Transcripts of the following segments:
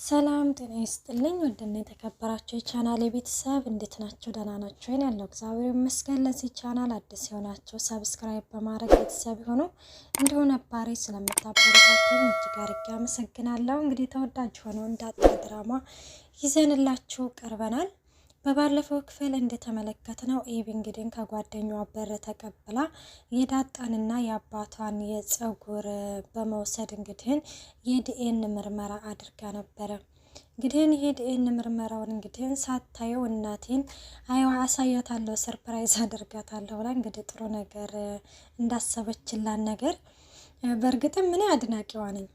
ሰላም ጤና ይስጥልኝ ወደነ የተከበራችሁ የቻናሌ ቤተሰብ እንዴት ናችሁ? ደህና ናችሁ? እኔ ያለው እግዚአብሔር ይመስገን። ለዚህ ቻናል አዲስ የሆናችሁ ሰብስክራይብ በማድረግ ቤተሰብ ሆኖ እንዲሁ ነባሪ ስለምታበረታቱኝ እጅግ አድርጌ አመሰግናለሁ። እንግዲህ ተወዳጅ ሆኖ እንዳጣ ድራማ ይዘንላችሁ ቀርበናል። በባለፈው ክፍል እንደተመለከትነው ኤቢ እንግዲህ ከጓደኛዋ በር ተቀብላ የዳጣንና የአባቷን የፀጉር በመውሰድ እንግዲህ የዲኤን ምርመራ አድርጋ ነበረ። እንግዲህ ይሄ ዲኤን ምርመራውን እንግዲህ ሳታየው እናቴን አይዋ አሳያታለሁ ሰርፕራይዝ አድርጋታለሁ ብላ እንግዲህ ጥሩ ነገር እንዳሰበችላን ነገር በእርግጥም ምን አድናቂዋ ነኝ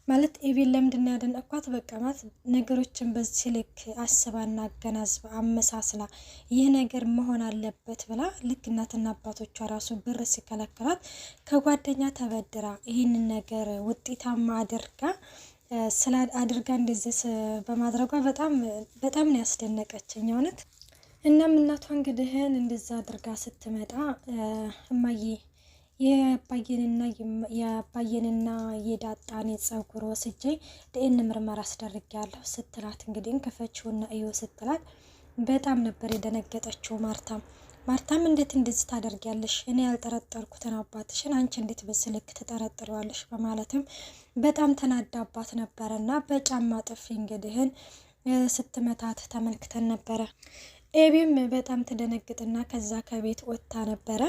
ማለት ኤቢን ለምንድን ያደነቅኳት በቃ ማለት ነገሮችን በዚህ ልክ አስባና አገናዝባ አመሳስላ ይህ ነገር መሆን አለበት ብላ ልክ እናትና አባቶቿ ራሱ ብር ሲከለከላት ከጓደኛ ተበድራ ይህንን ነገር ውጤታማ አድርጋ እንደዚህ በማድረጓ በጣም ነው ያስደነቀችኝ እውነት። እናም እናቷ እንግዲህ እንደዛ አድርጋ ስትመጣ እማዬ የአባዬንና የዳጣን ፀጉር ወስጄ ዲኤን ምርመራ አስደርጊያለሁ ስትላት እንግዲህ ከፈችውና እዩ ስትላት በጣም ነበር የደነገጠችው። ማርታም እንዴት እንደዚህ ታደርጊያለሽ? እኔ ያልጠረጠርኩትን አባትሽን አንቺ እንዴት በስልክ ተጠረጥሪዋለሽ? በማለትም በጣም ተናዳባት ነበረና በጫማ ጥፊ እንግዲህ ስትመታት ተመልክተን ነበረ። ኤቢም በጣም ተደነግጥና ከዛ ከቤት ወጥታ ነበረ።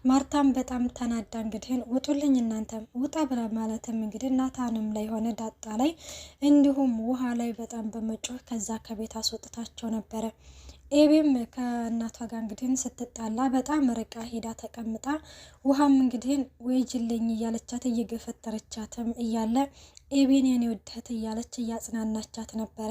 ማርታም በጣም ተናዳ እንግዲህ ውጡልኝ እናንተም ውጣ ብላ ማለትም እንግዲህ ናታንም ላይ ሆነ ዳጣ ላይ እንዲሁም ውሃ ላይ በጣም በመጮህ ከዛ ከቤት አስወጥታቸው ነበረ። ኤቢም ከእናቷ ጋር እንግዲህ ስትጣላ በጣም ርቃ ሄዳ ተቀምጣ ውሃም እንግዲህ ወይጅልኝ እያለቻት እየገፈተረቻትም እያለ ኤቢን የኔ ውድህት እያለች እያጽናናቻት ነበረ።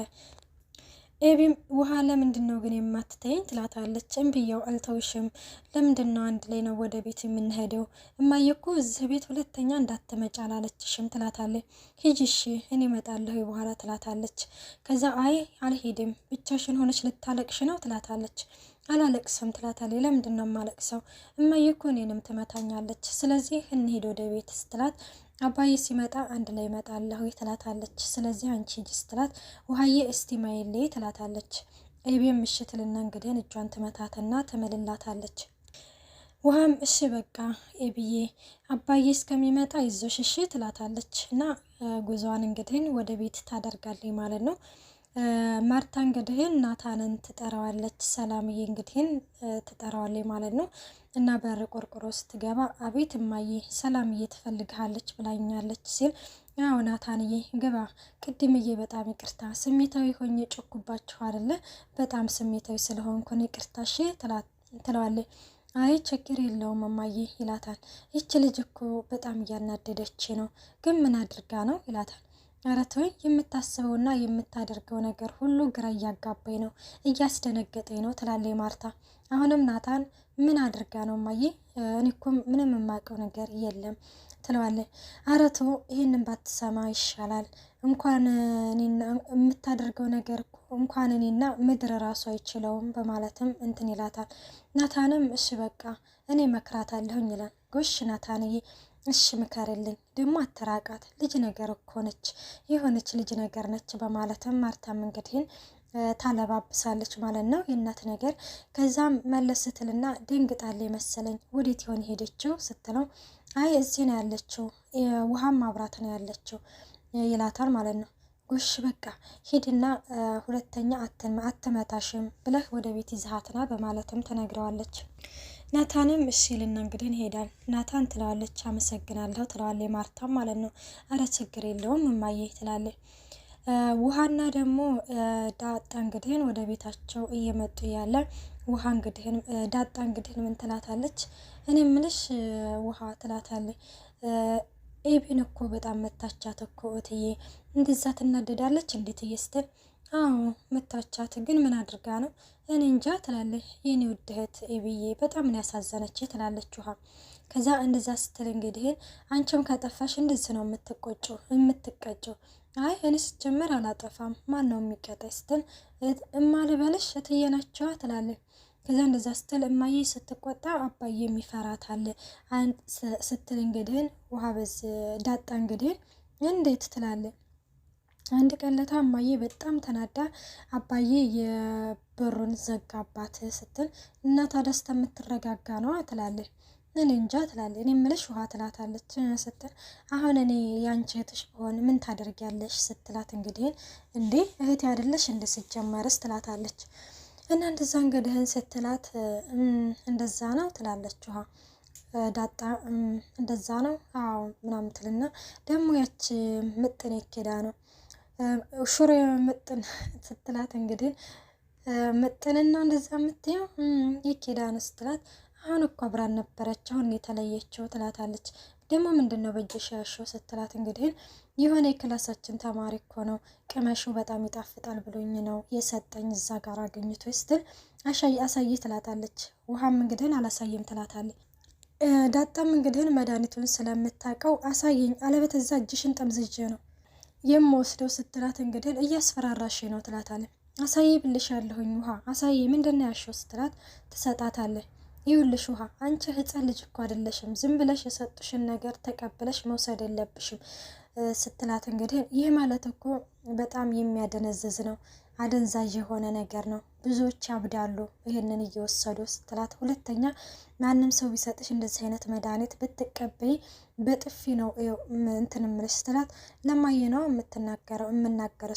ኤቢም ውሃ ለምንድነው ግን የማትተይኝ ትላታለች። እምብያው አልተውሽም፣ ለምንድነው አንድ ላይ ነው ወደ ቤት የምንሄደው? እማዬ እኮ እዚህ ቤት ሁለተኛ እንዳትመጪ አላለችሽም ትላታለች። ሂጂ እሺ እኔ እመጣለሁ በኋላ ትላታለች። ከዛ አይ አልሄድም ብቻሽን ሆነች ልታለቅሽ ነው ትላታለች። አላለቅስም ትላታለች። ለምንድነው የማለቅሰው? እማዬ እኮ እኔንም ትመታኛለች፣ ስለዚህ እንሄድ ወደ ቤት ስትላት አባዬ ሲመጣ አንድ ላይ እመጣለሁ ትላታለች። ስለዚህ አንቺ ሂጂ ስትላት ውሃዬ እስቲ ማይሌ ትላታለች። ኤቢም እሺ ትልና እንግዲህ እጇን ትመታትና ትምልላታለች። ውሃም እሺ በቃ ኤቢዬ አባዬ እስከሚመጣ ይዞሽ እሺ ትላታለች። እና ጉዟን እንግዲህ ወደ ቤት ታደርጋለች ማለት ነው። ማርታ እንግዲህ ናታንን ትጠራዋለች፣ ሰላምዬ እንግዲህ ትጠራዋለች ማለት ነው። እና በር ቆርቆሮ ስትገባ አቤት እማዬ ሰላምዬ ትፈልግሃለች ብላኛለች ሲል ያው ናታንዬ ግባ፣ ቅድምዬ በጣም ይቅርታ ስሜታዊ ሆኜ ጮኩባችሁ አይደለ? በጣም ስሜታዊ ስለሆንኩ ይቅርታሽ ትለዋለች። አይ ችግር የለውም እማዬ ይላታል። ይች ልጅ እኮ በጣም እያናደደች ነው፣ ግን ምን አድርጋ ነው ይላታል። ኧረ ተወኝ፣ የምታስበውና የምታደርገው ነገር ሁሉ ግራ እያጋባኝ ነው፣ እያስደነገጠኝ ነው ትላለች ማርታ። አሁንም ናታን ምን አድርጋ ነው እማዬ? እኔ እኮ ምንም የማውቀው ነገር የለም ትለዋለች። ኧረ ተው ይህንን ባትሰማ ይሻላል፣ እንኳን እኔና የምታደርገው ነገር እንኳን እኔና ምድር ራሱ አይችለውም በማለትም እንትን ይላታል። ናታንም እሺ በቃ እኔ መክራታለሁኝ ይላል። ጎሽ ናታንዬ እሺ ምከርልኝ፣ ደግሞ አተራቃት ልጅ ነገር እኮ ነች፣ የሆነች ልጅ ነገር ነች በማለትም ማርታም እንግዲህ ታለባብሳለች ማለት ነው የእናት ነገር። ከዛም መለስ ስትልና ደንግጣለች መሰለኝ ወዴት ይሆን ሄደችው ስትለው አይ እዚህ ነው ያለችው ውሃም ማብራት ነው ያለችው ይላታል ማለት ነው። ጎሽ በቃ ሂድና ሁለተኛ አትመታሽም ብለህ ወደ ቤት ይዛሃትና በማለትም ተነግረዋለች። ናታንም እሺ ልና እንግዲህ ይሄዳል። ናታን ትለዋለች አመሰግናለሁ ትለዋለች ማርታም ማለት ነው። አረ ችግር የለውም እማዬ ትላለች። ውሃና ደግሞ ዳጣ እንግዲህ ወደ ቤታቸው እየመጡ ያለ ውሃ እንግዲህ ዳጣ እንግዲህ ምን ትላታለች? እኔ ምልሽ ውሃ ትላታለች። ኤቢን እኮ በጣም መታቻት እኮ እትዬ፣ እንደዛ ትናደዳለች እንዴት እየስትል? አዎ መታቻት፣ ግን ምን አድርጋ ነው? እኔ እንጃ ትላለች። የኔ ውድ እህት ኤቢዬ በጣም ነው ያሳዘነች ትላለች ውሃ። ከዛ እንደዛ ስትል እንግዲህ አንቺም ካጠፋሽ እንደዚህ ነው የምትቀጨው። አይ እኔ ስጀምር አላጠፋም፣ ማን ነው የሚቀጣኝ ስትል እማልበልሽ እትዬ ናቸዋ ትላለች። ከዛ እንደዛ ስትል እማዬ ስትቆጣ አባዬ የሚፈራታል ስትል እንግዲህ ውሃ በዝ ዳጣ እንግዲህ እንዴት ትላለች። አንድ ቀለታ እማዬ በጣም ተናዳ አባዬ የበሩን ዘጋባት ስትል እና ታዲያ እስከምትረጋጋ ነው ትላለች። እኔ እንጃ ትላለች። እኔ የምልሽ ውሃ ትላታለች ስትል አሁን እኔ ያንቺ እህትሽ በሆን ምን ታደርጊያለሽ ስትላት እንግዲህ እንዴ እህቴ አይደለሽ እንደ ሲጀመርስ ትላታለች። እና እንደዛ እንግዲህን ስትላት እንደዛ ነው ትላለች ውሃ ዳጣ እንደዛ ነው አዎ ምናምን ትልና ደግሞ ያች ምጥን የኬዳ ነው ሹር ምጥን ስትላት እንግዲህ ምጥንና እንደዛ የምትየው የኬዳ ነው ስትላት አሁን እኮ አብራን ነበረች አሁን የተለየችው ትላታለች። ደግሞ ምንድን ነው በእጅሽ ያልሽው ስትላት እንግዲህ የሆነ የክላሳችን ተማሪ እኮ ነው ቅመሹ በጣም ይጣፍጣል ብሎኝ ነው የሰጠኝ እዛ ጋር አገኝቶ ስትል አሳይ ትላታለች። ውሃም እንግዲህ አላሳይም ትላታለች። ዳጣም እንግዲህ መድኃኒቱን ስለምታውቀው አሳየኝ አለበለዚያ እጅሽን ጠምዝጄ ነው የምወስደው ስትላት እንግዲህ እያስፈራራሽ ነው ትላታለች። አሳይ ብልሽ ያለሁኝ ውሃ አሳይ ምንድን ነው ያልሽው ስትላት ትሰጣታለች። ይኸውልሽ ውሃ አንቺ ህፃን ልጅ እኮ አይደለሽም ዝም ብለሽ የሰጡሽን ነገር ተቀብለሽ መውሰድ የለብሽም ስትላት እንግዲህ ይህ ማለት እኮ በጣም የሚያደነዝዝ ነው አደንዛዥ የሆነ ነገር ነው ብዙዎች ያብዳሉ ይሄንን እየወሰዱ ስትላት ሁለተኛ ማንም ሰው ቢሰጥሽ እንደዚህ አይነት መድኃኒት ብትቀበይ በጥፊ ነው እንትን ምልሽ ስትላት ለማየ ነው የምናገረው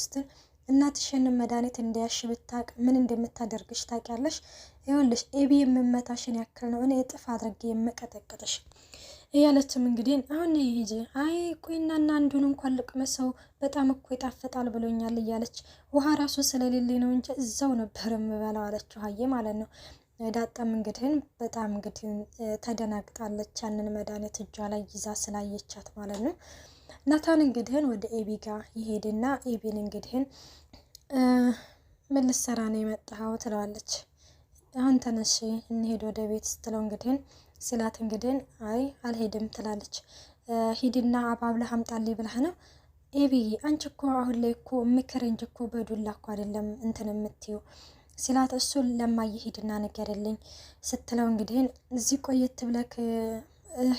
ስትል እናትሽን መድኃኒት እንዲያሽ ብታቅ ምን እንደምታደርግሽ ታውቂያለሽ? ይኸውልሽ ኤቢ የምመታሽን ያክል ነው እኔ እጥፍ አድርጌ የምቀጠቅጥሽ እያለችም እንግዲህ አሁን ይሄጂ አይ ቆይና አንዱን እንኳን ልቅመሰው በጣም እኮ ይጣፍጣል ብሎኛል እያለች ውሃ ራሱ ስለሌለ ነው እንጂ እዛው ነበር የምበላው አለች ውሃዬ ማለት ነው። ዳጣም እንግዲህ በጣም እንግዲህ ተደናግጣለች ያንን መድኃኒት እጇ ላይ ይዛ ስላየቻት ማለት ነው። ናታን እንግዲህ ወደ ኤቢ ጋር ይሄድና ኤቢን እንግዲህ ምን ልትሰራ ነው የመጣኸው ትለዋለች። አሁን ተነሽ እንሄድ ወደ ቤት ስትለው እንግዲህ ሲላት እንግዲህ አይ አልሄድም ትላለች። ሂድና አባብለህ አምጣልኝ ብለህ ነው ኤቢ አንቺ እኮ አሁን ላይ እኮ ምክር እንጂ እኮ በዱላ እኮ አይደለም እንትን የምትይው ሲላት እሱን ለማየ ሂድና ንገርልኝ ስትለው እንግዲህ እዚህ ቆየት ብለክ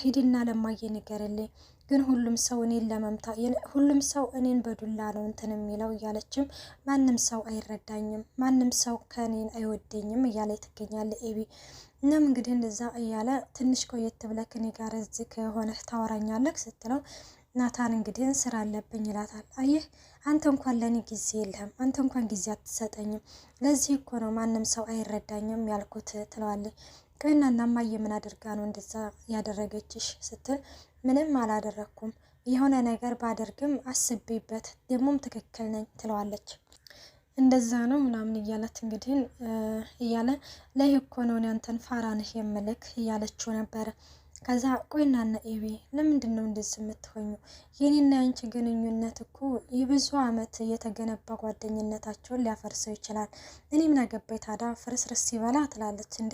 ሂድና ለማየ ንገርልኝ ግን ሁሉም ሰው እኔን ለመምታ ሁሉም ሰው እኔን በዱላ ነው እንትን የሚለው እያለችም ማንም ሰው አይረዳኝም ማንም ሰው ከኔን አይወደኝም እያለ ትገኛለች ኤቢ። እናም እንግዲህ እንደዛ እያለ ትንሽ ቆየት ብለህ ከኔ ጋር እዚህ ከሆነ ታወራኛለህ ስትለው ናታን እንግዲህ ስራ አለብኝ ይላታል። አየህ አንተ እንኳን ለኔ ጊዜ የለህም አንተ እንኳን ጊዜ አትሰጠኝም ለዚህ እኮ ነው ማንም ሰው አይረዳኝም ያልኩት ትለዋለች። ቀና እናማዬ ምን አድርጋ ነው እንደዛ ያደረገችሽ ስትል ምንም አላደረኩም የሆነ ነገር ባደርግም አስቤበት ደግሞም ትክክል ነኝ ትለዋለች። እንደዛ ነው ምናምን እያለት እንግዲህ እያለ ላይ እኮ ነው ያንተን ፋራንህ የምልክ እያለችው ነበረ። ከዛ ቆይናና ኤቢ ለምንድን ነው እንደዚህ የምትሆኙ የኔና ያንቺ ግንኙነት እኮ የብዙ አመት የተገነባ ጓደኝነታቸውን ሊያፈርሰው ይችላል እኔ ምን አገባኝ ታዲያ ፍርስርስ ሲበላ ትላለች። እንዴ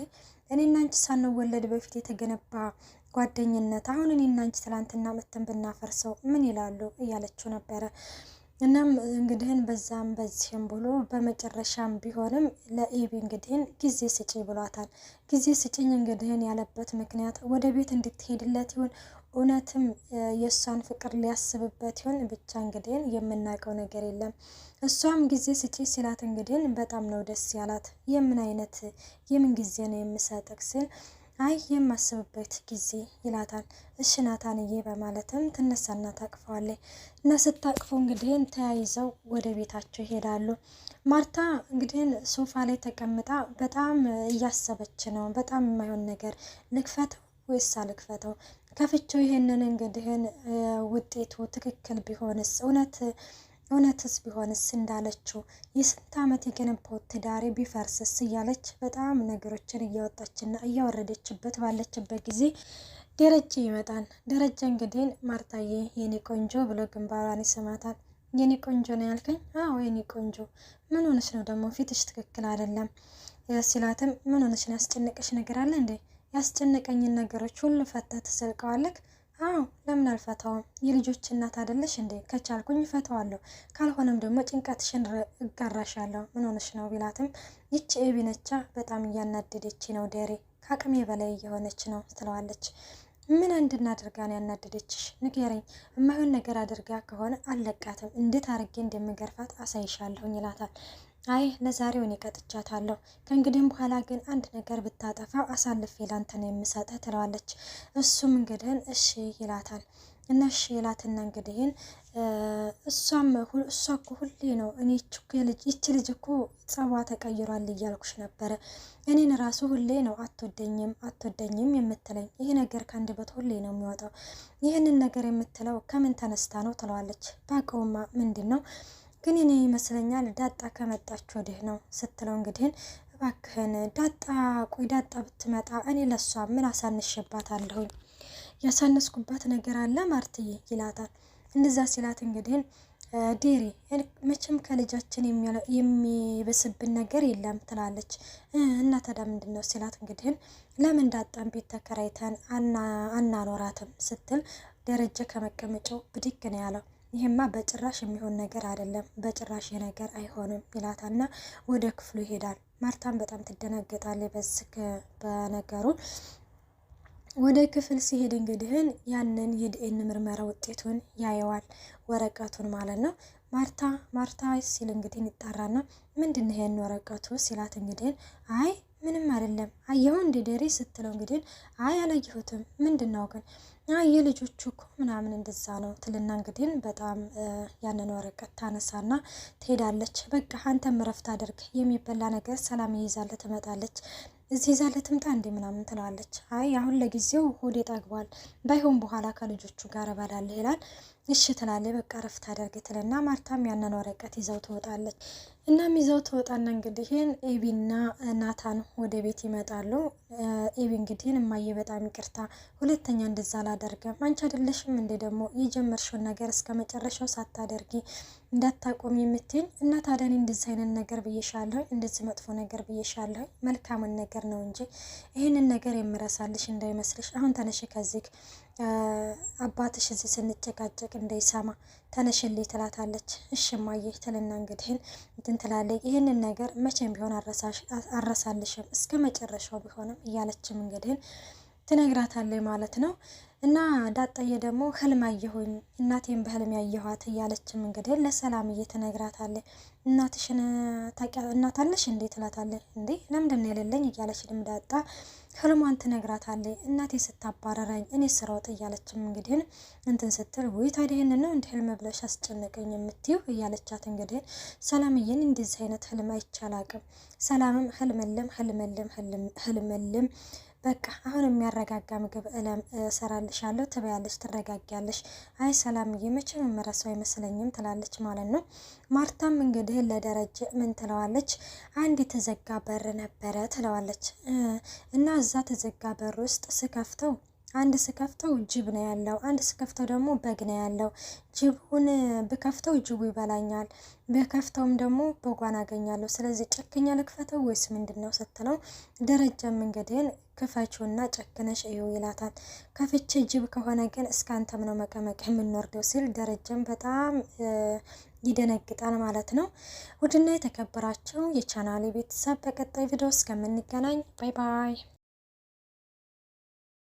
እኔና አንቺ ሳንወለድ በፊት የተገነባ ጓደኝነት አሁን እኔና አንቺ ትላንትና መተን ብናፈርሰው ምን ይላሉ እያለችው ነበረ። እናም እንግዲህ በዛም በዚህም ብሎ በመጨረሻም ቢሆንም ለኤቢ እንግዲህ ጊዜ ስጪ ብሏታል። ጊዜ ስጪኝ እንግዲህ ያለበት ምክንያት ወደ ቤት እንድትሄድለት ይሁን እውነትም የእሷን ፍቅር ሊያስብበት ይሁን ብቻ እንግዲህ የምናውቀው ነገር የለም። እሷም ጊዜ ስጪ ሲላት እንግዲህ በጣም ነው ደስ ያላት። የምን ጊዜ ነው የምሰጥክ ሲል አይ የማስብበት ጊዜ ይላታል። እሺ ናታንዬ በማለትም ትነሳና ታቅፈዋለች። እና ስታቅፈው እንግዲህ ተያይዘው ወደ ቤታቸው ይሄዳሉ። ማርታ እንግዲህ ሶፋ ላይ ተቀምጣ በጣም እያሰበች ነው። በጣም የማይሆን ነገር ልክፈተው ወይስ አልክፈተው? ከፍቼው ይሄንን እንግዲህ ውጤቱ ትክክል ቢሆንስ እውነትስ ቢሆንስ እንዳለችው የስንት ዓመት የገነባው ትዳሬ ቢፈርስስ እያለች በጣም ነገሮችን እያወጣችና እያወረደችበት ባለችበት ጊዜ ደረጀ ይመጣል። ደረጀ እንግዲህ ማርታዬ የኔ ቆንጆ ብሎ ግንባሯን ይስማታል። የኔ ቆንጆ ነው ያልከኝ? አዎ የኔ ቆንጆ። ምን ሆነሽ ነው ደግሞ ፊትሽ ትክክል አይደለም ሲላትም ምን ሆነሽ ነው ያስጨነቀሽ ነገር አለ እንዴ? ያስጨነቀኝን ነገሮች ሁሉ ፈተህ ትሰልቀዋለህ? አዎ ለምን አልፈታውም? የልጆች እናት አይደለሽ እንዴ? ከቻልኩኝ ፈታዋለሁ ካልሆነም ደግሞ ጭንቀትሽን እጋራሻለሁ። ምን ሆነሽ ነው ቢላትም ይቺ ኤቢ ነቻ በጣም እያናደደች ነው ደሬ ከአቅሜ በላይ እየሆነች ነው ትለዋለች። ምን እንድናደርጋ ነው ያናደደችሽ? ንገረኝ። የማይሆን ነገር አድርጋ ከሆነ አለቃትም፣ እንዴት አርጌ እንደምገርፋት አሳይሻለሁኝ ይላታል። አይ ለዛሬው እኔ ቀጥቻታለሁ፣ ከእንግዲህም በኋላ ግን አንድ ነገር ብታጠፋ አሳልፌ ላንተ ነው የምሰጥህ ትለዋለች። እሱም እንግዲህን እሺ ይላታል። እና እሺ ይላትና እንግዲህን እሷ እኮ ሁሌ ነው እኔ ይቺ ልጅ እኮ ጸባ ተቀይሯል እያልኩሽ ነበረ። እኔን ራሱ ሁሌ ነው አትወደኝም የምትለኝ። ይሄ ነገር ከአንደበት ሁሌ ነው የሚወጣው። ይህንን ነገር የምትለው ከምን ተነስታ ነው ትለዋለች። ባቀውማ ምንድን ነው ግን እኔ ይመስለኛል ዳጣ ከመጣች ወዲህ ነው ስትለው እንግዲህን እባክህን ዳጣ ቆይ ዳጣ ብትመጣ እኔ ለሷ ምን አሳንሽባታለሁኝ? ያሳነስኩባት ነገር አለ ማርትዬ ይላታል። እንደዛ ሲላት እንግዲህን ዴሪ መቼም ከልጃችን የሚበስብን ነገር የለም ትላለች። እና ታዲያ ምንድን ነው ሲላት እንግዲህን ለምን ዳጣን ቤት ተከራይተን አናኖራትም ስትል ደረጀ ከመቀመጫው ብድግ ነው ያለው። ይሄማ በጭራሽ የሚሆን ነገር አይደለም፣ በጭራሽ ነገር አይሆንም ይላታልና ወደ ክፍሉ ይሄዳል። ማርታም በጣም ትደነገጣለች በነገሩ። ወደ ክፍል ሲሄድ እንግዲህን ያንን የዲኤን ምርመራ ውጤቱን ያየዋል፣ ወረቀቱን ማለት ነው። ማርታ ሲል እንግዲህ ይጣራና ምንድን ይሄን ወረቀቱ ሲላት እንግዲህን አይ ምንም አይደለም አየኸው እንደ ደሪ ስትለው እንግዲህ አይ አላየሁትም። ምንድን ነው ግን የልጆቹ እኮ ምናምን እንደዛ ነው ትልና እንግዲህ በጣም ያንን ወረቀት ታነሳና ትሄዳለች። በቃ አንተም እረፍት አድርግ፣ የሚበላ ነገር ሰላም ይይዛለ ትመጣለች። እዚህ ይዛለ ትምጣ እንዴ ምናምን ትላለች። አይ አሁን ለጊዜው ሆዴ ጠግቧል፣ ባይሆን በኋላ ከልጆቹ ጋር እበላለሁ ይላል። እሺ ትላለች። በቃ እረፍት አድርግ ትልና ማርታም ያንን ወረቀት ይዘው ትወጣለች። እናም ይዘው ትወጣና እንግዲህን ኤቢና ናታን ወደ ቤት ይመጣሉ። ኤቢ እንግዲህን እማዬ በጣም ይቅርታ፣ ሁለተኛ እንደዛ አላደርግም። አንቺ አይደለሽም እንዴ ደግሞ የጀመርሽውን ነገር እስከ መጨረሻው ሳታደርጊ እንዳታቆም የምትይኝ? እና ታዲያ እኔ እንደዚህ አይነት ነገር ብዬሻለሁ፣ እንደዚህ መጥፎ ነገር ብዬሻለሁ። መልካምን ነገር ነው እንጂ ይህንን ነገር የምረሳልሽ እንዳይመስልሽ። አሁን ተነሽ ከዚህ አባትሽ እዚህ ስንጨቃጨቅ እንዳይሰማ ተነሽልኝ ትላታለች። እሺ እማዬ ትልና እንግዲህን እንትን ትላለች። ይህንን ነገር መቼም ቢሆን አረሳልሽም እስከ መጨረሻው ቢሆንም እያለችም እንግዲህን ትነግራታለች ማለት ነው። እና ዳጣዬ ደግሞ ህልም አየሁኝ እናቴን በህልም ያየኋት እያለችም እንግዲህ ለሰላምዬ ትነግራታለች። እናትሽን እናታለሽ እንዴ ትላታለች። እንዴ ለምንድን ነው የሌለኝ እያለች ዳጣ ህልሟን ትነግራታለች። እናቴ ስታባረረኝ እኔ ስሮጥ እያለችም እንግዲህ እንትን ስትል ውይ ታዲያ ይሄንን ነው እንደ ህልም ብለሽ አስጨነቀኝ የምትይው እያለቻት እንግዲህ ሰላምዬን እንደዚህ አይነት ህልም አይቻላቅም። ሰላምም ህልምልም በቃ አሁን የሚያረጋጋ ምግብ እሰራልሻለሁ ትበያለሽ፣ ትረጋጊያለሽ። አይ ሰላምዬ መቼም የምረሳው አይመስለኝም ትላለች ማለት ነው። ማርታም እንግዲህ ለደረጀ ምን ትለዋለች? አንድ የተዘጋ በር ነበረ ትለዋለች። እና እዛ ተዘጋ በር ውስጥ አንድ ስከፍተው ጅብ ነው ያለው፣ አንድ ስከፍተው ደግሞ በግ ነው ያለው። ጅቡን ብከፍተው ጅቡ ይበላኛል፣ ብከፍተውም ደግሞ በጓን አገኛለሁ። ስለዚህ ጨክኛ ልክፈተው ወይስ ምንድን ነው ስትለው ደረጃም እንግዲህ ክፈችውና ጨክነሽ እዩ ይላታል። ከፍቼ ጅብ ከሆነ ግን እስከ አንተም ነው መቀመቅ የምንወርደው ሲል ደረጃም በጣም ይደነግጣል ማለት ነው። ውድና የተከበራቸው የቻናሌ ቤተሰብ በቀጣይ ቪዲዮ እስከምንገናኝ ባይ ባይ።